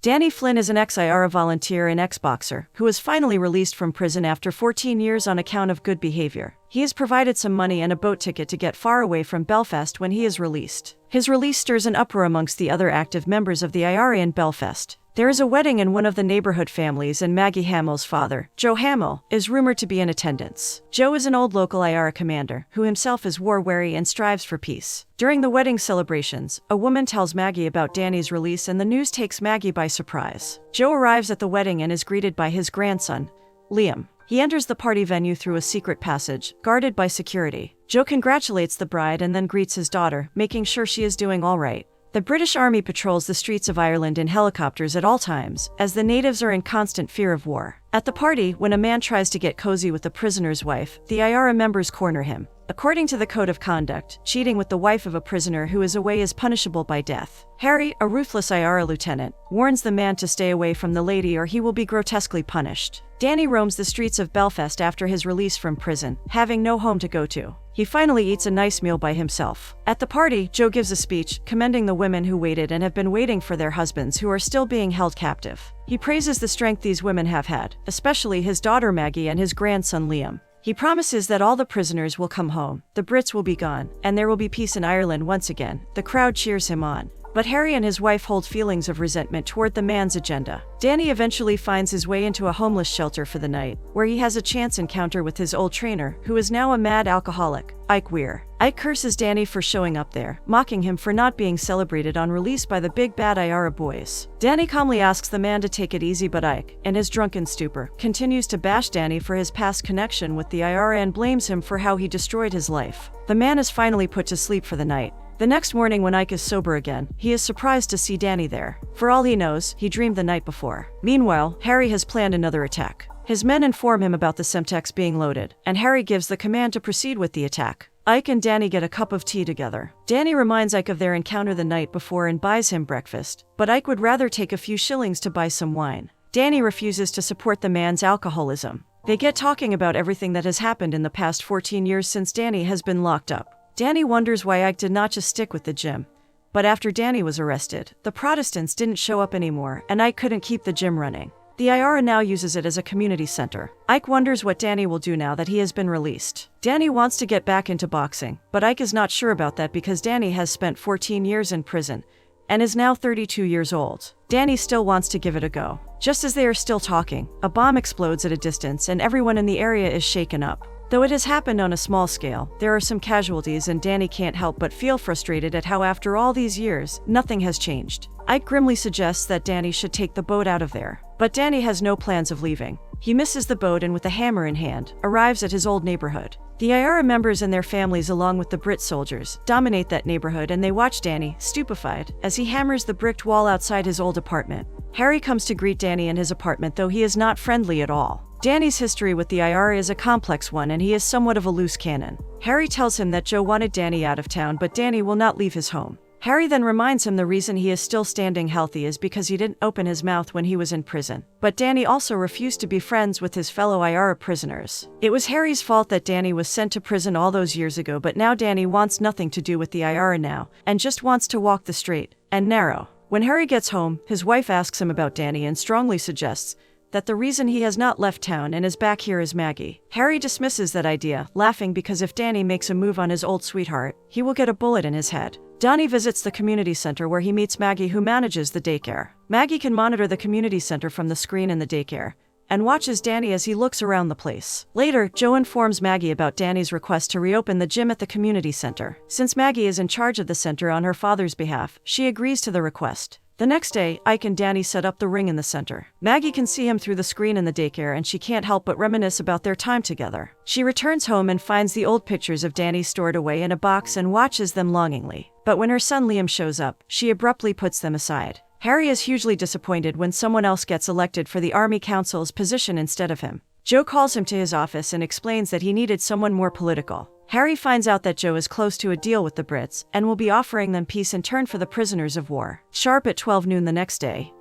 Danny Flynn is an ex-IRA volunteer and ex-boxer who was finally released from prison after 14 years on account of good behavior. He has provided some money and a boat ticket to get far away from Belfast when he is released. His release stirs an uproar amongst the other active members of the IRA in Belfast. There is a wedding in one of the neighborhood families and Maggie Hamill's father, Joe Hamill, is rumored to be in attendance. Joe is an old local IRA commander who himself is war-weary and strives for peace. During the wedding celebrations, a woman tells Maggie about Danny's release and the news takes Maggie by surprise. Joe arrives at the wedding and is greeted by his grandson, Liam. He enters the party venue through a secret passage, guarded by security. Joe congratulates the bride and then greets his daughter, making sure she is doing all right. The British Army patrols the streets of Ireland in helicopters at all times, as the natives are in constant fear of war. At the party, when a man tries to get cozy with the prisoner's wife, the IRA members corner him. According to the code of conduct, cheating with the wife of a prisoner who is away is punishable by death. Harry, a ruthless IRA lieutenant, warns the man to stay away from the lady or he will be grotesquely punished. Danny roams the streets of Belfast after his release from prison, having no home to go to. He finally eats a nice meal by himself. At the party, Joe gives a speech, commending the women who waited and have been waiting for their husbands who are still being held captive. He praises the strength these women have had, especially his daughter Maggie and his grandson Liam. He promises that all the prisoners will come home, the Brits will be gone, and there will be peace in Ireland once again. The crowd cheers him on. But Harry and his wife hold feelings of resentment toward the man's agenda. Danny eventually finds his way into a homeless shelter for the night, where he has a chance encounter with his old trainer, who is now a mad alcoholic, Ike Weir. Ike curses Danny for showing up there, mocking him for not being celebrated on release by the big bad IRA boys. Danny calmly asks the man to take it easy, but Ike, in his drunken stupor, continues to bash Danny for his past connection with the IRA and blames him for how he destroyed his life. The man is finally put to sleep for the night. The next morning when Ike is sober again, he is surprised to see Danny there. For all he knows, he dreamed the night before. Meanwhile, Harry has planned another attack. His men inform him about the Semtex being loaded, and Harry gives the command to proceed with the attack. Ike and Danny get a cup of tea together. Danny reminds Ike of their encounter the night before and buys him breakfast, but Ike would rather take a few shillings to buy some wine. Danny refuses to support the man's alcoholism. They get talking about everything that has happened in the past 14 years since Danny has been locked up. Danny wonders why Ike did not just stick with the gym. But after Danny was arrested, the Protestants didn't show up anymore, and Ike couldn't keep the gym running. The IRA now uses it as a community center. Ike wonders what Danny will do now that he has been released. Danny wants to get back into boxing, but Ike is not sure about that because Danny has spent 14 years in prison and is now 32 years old. Danny still wants to give it a go. Just as they are still talking, a bomb explodes at a distance and everyone in the area is shaken up. Though it has happened on a small scale, there are some casualties and Danny can't help but feel frustrated at how after all these years, nothing has changed. Ike grimly suggests that Danny should take the boat out of there. But Danny has no plans of leaving. He misses the boat and with a hammer in hand, arrives at his old neighborhood. The IRA members and their families along with the Brit soldiers dominate that neighborhood and they watch Danny, stupefied, as he hammers the bricked wall outside his old apartment. Harry comes to greet Danny in his apartment though he is not friendly at all. Danny's history with the IRA is a complex one and he is somewhat of a loose cannon. Harry tells him that Joe wanted Danny out of town but Danny will not leave his home. Harry then reminds him the reason he is still standing healthy is because he didn't open his mouth when he was in prison. But Danny also refused to be friends with his fellow IRA prisoners. It was Harry's fault that Danny was sent to prison all those years ago, but now Danny wants nothing to do with the IRA now and just wants to walk the straight and narrow. When Harry gets home, his wife asks him about Danny and strongly suggests that the reason he has not left town and is back here is Maggie. Harry dismisses that idea, laughing because if Danny makes a move on his old sweetheart, he will get a bullet in his head. Danny visits the community center where he meets Maggie, who manages the daycare. Maggie can monitor the community center from the screen in the daycare and watches Danny as he looks around the place. Later, Joe informs Maggie about Danny's request to reopen the gym at the community center. Since Maggie is in charge of the center on her father's behalf, she agrees to the request. The next day, Ike and Danny set up the ring in the center. Maggie can see him through the screen in the daycare and she can't help but reminisce about their time together. She returns home and finds the old pictures of Danny stored away in a box and watches them longingly. But when her son Liam shows up, she abruptly puts them aside. Harry is hugely disappointed when someone else gets elected for the Army Council's position instead of him. Joe calls him to his office and explains that he needed someone more political. Harry finds out that Joe is close to a deal with the Brits and will be offering them peace in turn for the prisoners of war. Sharp at 12 noon the next day,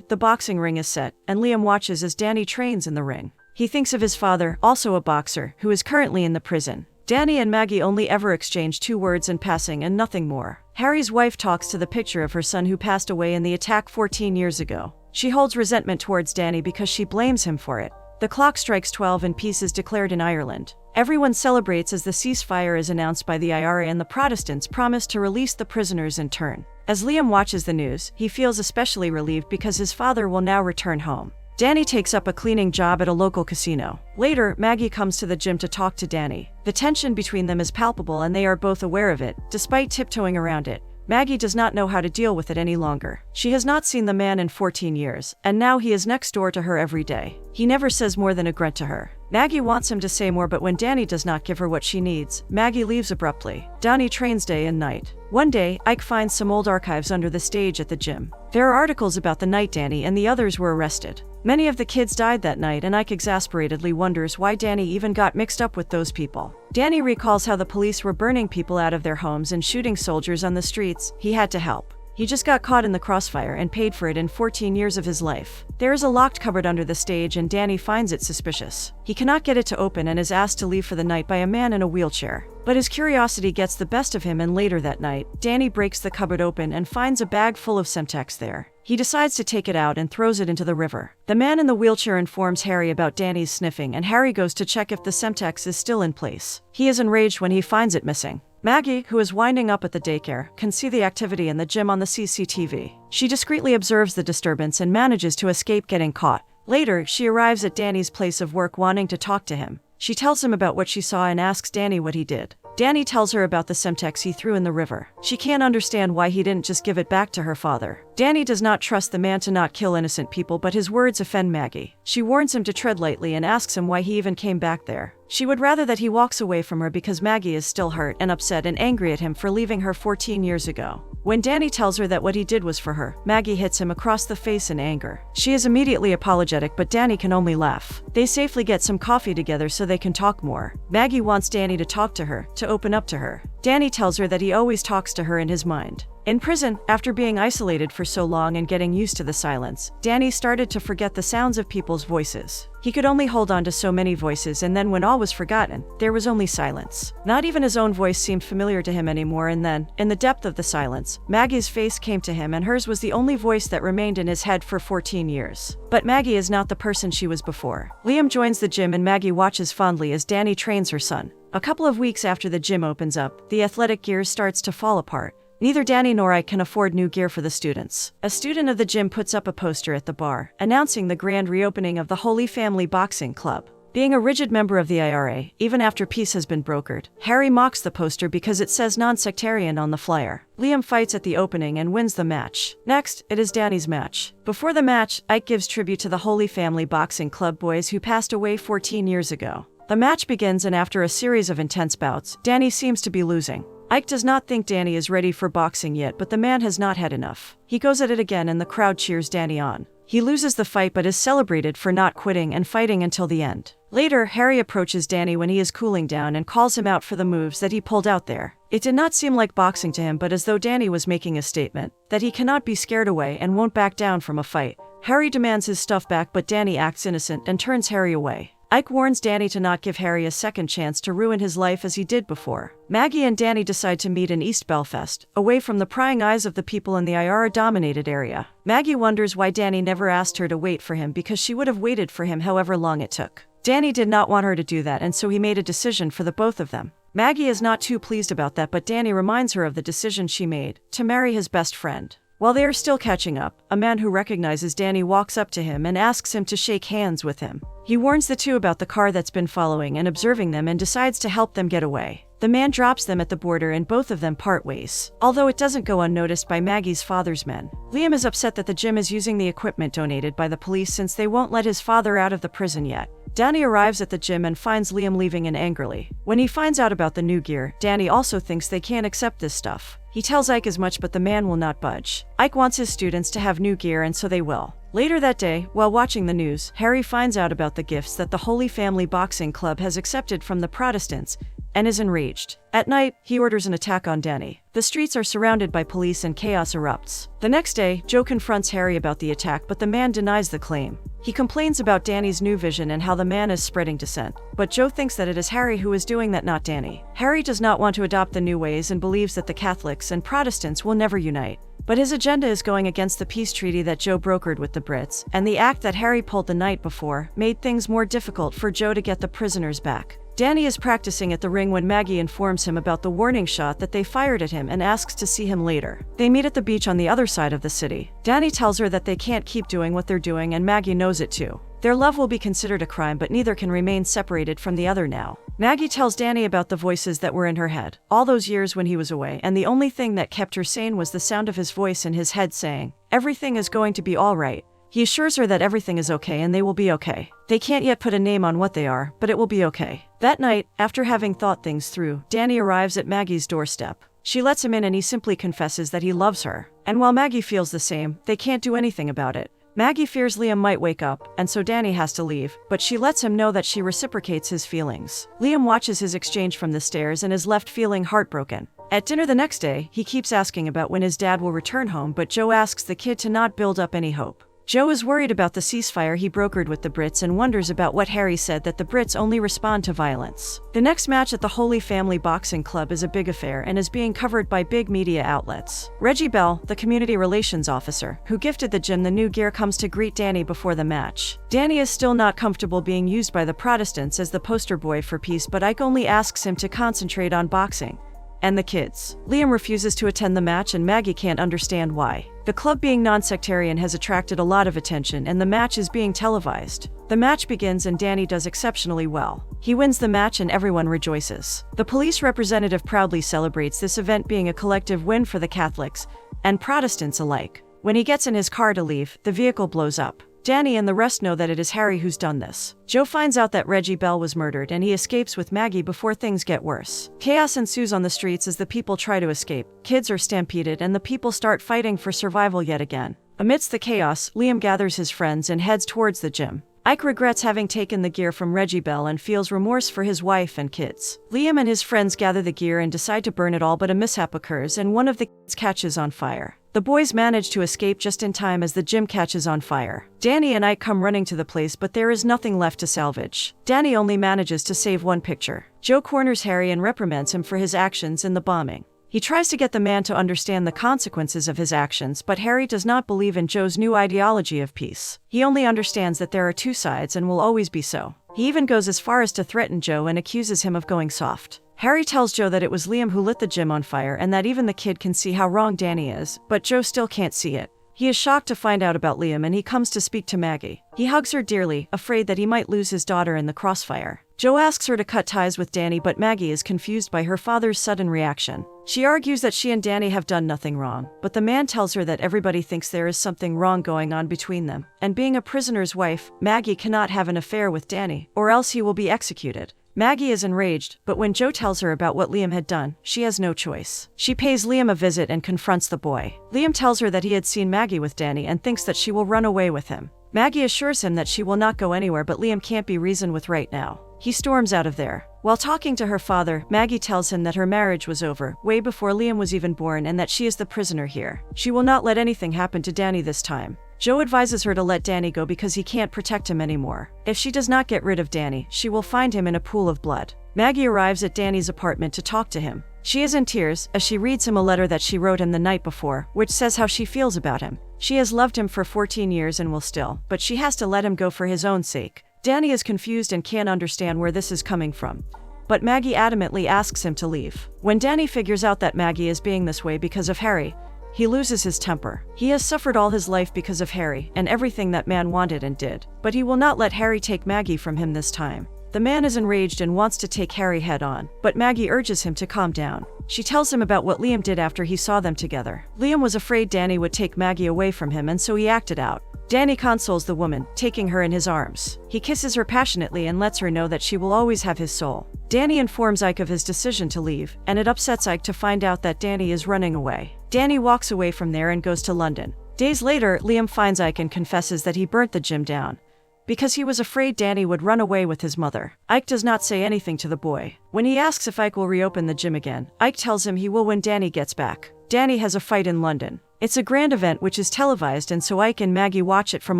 the boxing ring is set, and Liam watches as Danny trains in the ring. He thinks of his father, also a boxer, who is currently in the prison. Danny and Maggie only ever exchange 2 words in passing and nothing more. Harry's wife talks to the picture of her son who passed away in the attack 14 years ago. She holds resentment towards Danny because she blames him for it. The clock strikes 12 and peace is declared in Ireland. Everyone celebrates as the ceasefire is announced by the IRA and the Protestants promise to release the prisoners in turn. As Liam watches the news, he feels especially relieved because his father will now return home. Danny takes up a cleaning job at a local casino. Later, Maggie comes to the gym to talk to Danny. The tension between them is palpable and they are both aware of it, despite tiptoeing around it. Maggie does not know how to deal with it any longer. She has not seen the man in 14 years, and now he is next door to her every day. He never says more than a grunt to her. Maggie wants him to say more, but when Danny does not give her what she needs, Maggie leaves abruptly. Danny trains day and night. One day, Ike finds some old archives under the stage at the gym. There are articles about the night Danny and the others were arrested. Many of the kids died that night, and Ike exasperatedly wonders why Danny even got mixed up with those people. Danny recalls how the police were burning people out of their homes and shooting soldiers on the streets. He had to help. He just got caught in the crossfire and paid for it in 14 years of his life. There is a locked cupboard under the stage and Danny finds it suspicious. He cannot get it to open and is asked to leave for the night by a man in a wheelchair. But his curiosity gets the best of him, and later that night, Danny breaks the cupboard open and finds a bag full of Semtex there. He decides to take it out and throws it into the river. The man in the wheelchair informs Harry about Danny's sniffing, and Harry goes to check if the Semtex is still in place. He is enraged when he finds it missing. Maggie, who is winding up at the daycare, can see the activity in the gym on the CCTV. She discreetly observes the disturbance and manages to escape getting caught. Later, she arrives at Danny's place of work wanting to talk to him. She tells him about what she saw and asks Danny what he did. Danny tells her about the Semtex he threw in the river. She can't understand why he didn't just give it back to her father. Danny does not trust the man to not kill innocent people, but his words offend Maggie. She warns him to tread lightly and asks him why he even came back there. She would rather that he walks away from her because Maggie is still hurt and upset and angry at him for leaving her 14 years ago. When Danny tells her that what he did was for her, Maggie hits him across the face in anger. She is immediately apologetic, but Danny can only laugh. They safely get some coffee together so they can talk more. Maggie wants Danny to talk to her, to open up to her. Danny tells her that he always talks to her in his mind. In prison, after being isolated for so long and getting used to the silence, Danny started to forget the sounds of people's voices. He could only hold on to so many voices, and then when all was forgotten, there was only silence. Not even his own voice seemed familiar to him anymore, and then, in the depth of the silence, Maggie's face came to him, and hers was the only voice that remained in his head for 14 years. But Maggie is not the person she was before. Liam joins the gym and Maggie watches fondly as Danny trains her son. A couple of weeks after the gym opens up, the athletic gear starts to fall apart. Neither Danny nor Ike can afford new gear for the students. A student of the gym puts up a poster at the bar, announcing the grand reopening of the Holy Family Boxing Club. Being a rigid member of the IRA, even after peace has been brokered, Harry mocks the poster because it says non-sectarian on the flyer. Liam fights at the opening and wins the match. Next, it is Danny's match. Before the match, Ike gives tribute to the Holy Family Boxing Club boys who passed away 14 years ago. The match begins, and after a series of intense bouts, Danny seems to be losing. Ike does not think Danny is ready for boxing yet, but the man has not had enough. He goes at it again and the crowd cheers Danny on. He loses the fight but is celebrated for not quitting and fighting until the end. Later, Harry approaches Danny when he is cooling down and calls him out for the moves that he pulled out there. It did not seem like boxing to him, but as though Danny was making a statement that he cannot be scared away and won't back down from a fight. Harry demands his stuff back, but Danny acts innocent and turns Harry away. Ike warns Danny to not give Harry a second chance to ruin his life as he did before. Maggie and Danny decide to meet in East Belfast, away from the prying eyes of the people in the IRA-dominated area. Maggie wonders why Danny never asked her to wait for him, because she would have waited for him however long it took. Danny did not want her to do that, and so he made a decision for the both of them. Maggie is not too pleased about that, but Danny reminds her of the decision she made, to marry his best friend. While they are still catching up, a man who recognizes Danny walks up to him and asks him to shake hands with him. He warns the two about the car that's been following and observing them and decides to help them get away. The man drops them at the border and both of them part ways, although it doesn't go unnoticed by Maggie's father's men. Liam is upset that the gym is using the equipment donated by the police since they won't let his father out of the prison yet. Danny arrives at the gym and finds Liam leaving in angrily. When he finds out about the new gear, Danny also thinks they can't accept this stuff. He tells Ike as much, but the man will not budge. Ike wants his students to have new gear, and so they will. Later that day, while watching the news, Harry finds out about the gifts that the Holy Family Boxing Club has accepted from the Protestants. and is enraged. At night, he orders an attack on Danny. The streets are surrounded by police and chaos erupts. The next day, Joe confronts Harry about the attack, but the man denies the claim. He complains about Danny's new vision and how the man is spreading dissent. But Joe thinks that it is Harry who is doing that, not Danny. Harry does not want to adopt the new ways and believes that the Catholics and Protestants will never unite. But his agenda is going against the peace treaty that Joe brokered with the Brits, and the act that Harry pulled the night before made things more difficult for Joe to get the prisoners back. Danny is practicing at the ring when Maggie informs him about the warning shot that they fired at him and asks to see him later. They meet at the beach on the other side of the city. Danny tells her that they can't keep doing what they're doing, and Maggie knows it too. Their love will be considered a crime, but neither can remain separated from the other now. Maggie tells Danny about the voices that were in her head all those years when he was away, and the only thing that kept her sane was the sound of his voice in his head saying, "Everything is going to be all right." He assures her that everything is okay and they will be okay. They can't yet put a name on what they are, but it will be okay. That night, after having thought things through, Danny arrives at Maggie's doorstep. She lets him in and he simply confesses that he loves her. And while Maggie feels the same, they can't do anything about it. Maggie fears Liam might wake up, and so Danny has to leave, but she lets him know that she reciprocates his feelings. Liam watches his exchange from the stairs and is left feeling heartbroken. At dinner the next day, he keeps asking about when his dad will return home, but Joe asks the kid to not build up any hope. Joe is worried about the ceasefire he brokered with the Brits and wonders about what Harry said, that the Brits only respond to violence. The next match at the Holy Family Boxing Club is a big affair and is being covered by big media outlets. Reggie Bell, the community relations officer, who gifted the gym the new gear, comes to greet Danny before the match. Danny is still not comfortable being used by the Protestants as the poster boy for peace, but Ike only asks him to concentrate on boxing and the kids. Liam refuses to attend the match and Maggie can't understand why. The club, being non-sectarian, has attracted a lot of attention and the match is being televised. The match begins and Danny does exceptionally well. He wins the match and everyone rejoices. The police representative proudly celebrates this event being a collective win for the Catholics and Protestants alike. When he gets in his car to leave, the vehicle blows up. Danny and the rest know that it is Harry who's done this. Joe finds out that Reggie Bell was murdered and he escapes with Maggie before things get worse. Chaos ensues on the streets as the people try to escape. Kids are stampeded and the people start fighting for survival yet again. Amidst the chaos, Liam gathers his friends and heads towards the gym. Ike regrets having taken the gear from Reggie Bell and feels remorse for his wife and kids. Liam and his friends gather the gear and decide to burn it all, but a mishap occurs and one of the kids catches on fire. The boys manage to escape just in time as the gym catches on fire. Danny and Ike come running to the place, but there is nothing left to salvage. Danny only manages to save one picture. Joe corners Harry and reprimands him for his actions in the bombing. He tries to get the man to understand the consequences of his actions, but Harry does not believe in Joe's new ideology of peace. He only understands that there are two sides and will always be so. He even goes as far as to threaten Joe and accuses him of going soft. Harry tells Joe that it was Liam who lit the gym on fire and that even the kid can see how wrong Danny is, but Joe still can't see it. He is shocked to find out about Liam and he comes to speak to Maggie. He hugs her dearly, afraid that he might lose his daughter in the crossfire. Joe asks her to cut ties with Danny, but Maggie is confused by her father's sudden reaction. She argues that she and Danny have done nothing wrong, but the man tells her that everybody thinks there is something wrong going on between them, and being a prisoner's wife, Maggie cannot have an affair with Danny, or else he will be executed. Maggie is enraged, but when Joe tells her about what Liam had done, she has no choice. She pays Liam a visit and confronts the boy. Liam tells her that he had seen Maggie with Danny and thinks that she will run away with him. Maggie assures him that she will not go anywhere, but Liam can't be reasoned with right now. He storms out of there. While talking to her father, Maggie tells him that her marriage was over, way before Liam was even born, and that she is the prisoner here. She will not let anything happen to Danny this time. Joe advises her to let Danny go because he can't protect him anymore. If she does not get rid of Danny, she will find him in a pool of blood. Maggie arrives at Danny's apartment to talk to him. She is in tears as she reads him a letter that she wrote him the night before, which says how she feels about him. She has loved him for 14 years and will still, but she has to let him go for his own sake. Danny is confused and can't understand where this is coming from, but Maggie adamantly asks him to leave. When Danny figures out that Maggie is being this way because of Harry, he loses his temper. He has suffered all his life because of Harry and everything that man wanted and did, but he will not let Harry take Maggie from him this time. The man is enraged and wants to take Harry head on, but Maggie urges him to calm down. She tells him about what Liam did after he saw them together. Liam was afraid Danny would take Maggie away from him, and so he acted out. Danny consoles the woman, taking her in his arms. He kisses her passionately and lets her know that she will always have his soul. Danny informs Ike of his decision to leave, and it upsets Ike to find out that Danny is running away. Danny walks away from there and goes to London. Days later, Liam finds Ike and confesses that he burnt the gym down. because he was afraid Danny would run away with his mother. Ike does not say anything to the boy. When he asks if Ike will reopen the gym again, Ike tells him he will when Danny gets back. Danny has a fight in London. It's a grand event which is televised, and so Ike and Maggie watch it from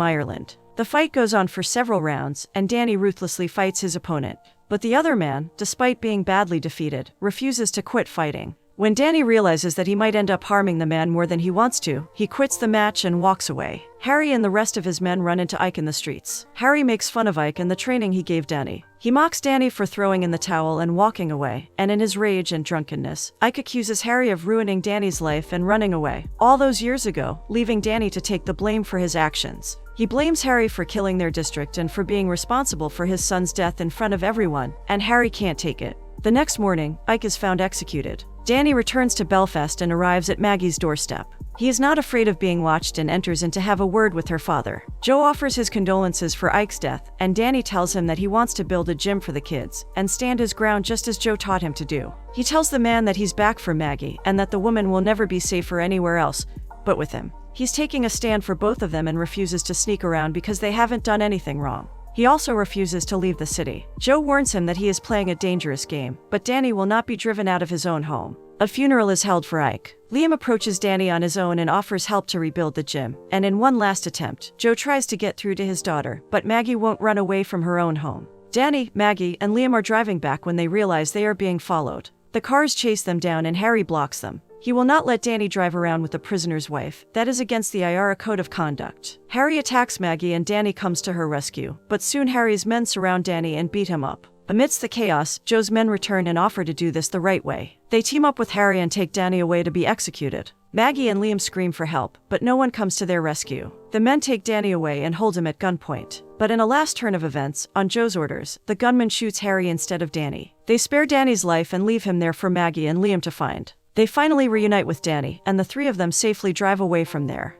Ireland. The fight goes on for several rounds, and Danny ruthlessly fights his opponent. But the other man, despite being badly defeated, refuses to quit fighting. When Danny realizes that he might end up harming the man more than he wants to, he quits the match and walks away. Harry and the rest of his men run into Ike in the streets. Harry makes fun of Ike and the training he gave Danny. He mocks Danny for throwing in the towel and walking away, and in his rage and drunkenness, Ike accuses Harry of ruining Danny's life and running away, all those years ago, leaving Danny to take the blame for his actions. He blames Harry for killing their district and for being responsible for his son's death in front of everyone, and Harry can't take it. The next morning, Ike is found executed. Danny returns to Belfast and arrives at Maggie's doorstep. He is not afraid of being watched and enters in to have a word with her father. Joe offers his condolences for Ike's death, and Danny tells him that he wants to build a gym for the kids and stand his ground just as Joe taught him to do. He tells the man that he's back for Maggie and that the woman will never be safer anywhere else but with him. He's taking a stand for both of them and refuses to sneak around because they haven't done anything wrong. He also refuses to leave the city. Joe warns him that he is playing a dangerous game, but Danny will not be driven out of his own home. A funeral is held for Ike. Liam approaches Danny on his own and offers help to rebuild the gym. And in one last attempt, Joe tries to get through to his daughter, but Maggie won't run away from her own home. Danny, Maggie, and Liam are driving back when they realize they are being followed. The cars chase them down and Harry blocks them. He will not let Danny drive around with the prisoner's wife. That is against the IRA code of conduct. Harry attacks Maggie and Danny comes to her rescue, but soon Harry's men surround Danny and beat him up. Amidst the chaos, Joe's men return and offer to do this the right way. They team up with Harry and take Danny away to be executed. Maggie and Liam scream for help, but no one comes to their rescue. The men take Danny away and hold him at gunpoint. But in a last turn of events, on Joe's orders, the gunman shoots Harry instead of Danny. They spare Danny's life and leave him there for Maggie and Liam to find. They finally reunite with Danny, and the three of them safely drive away from there.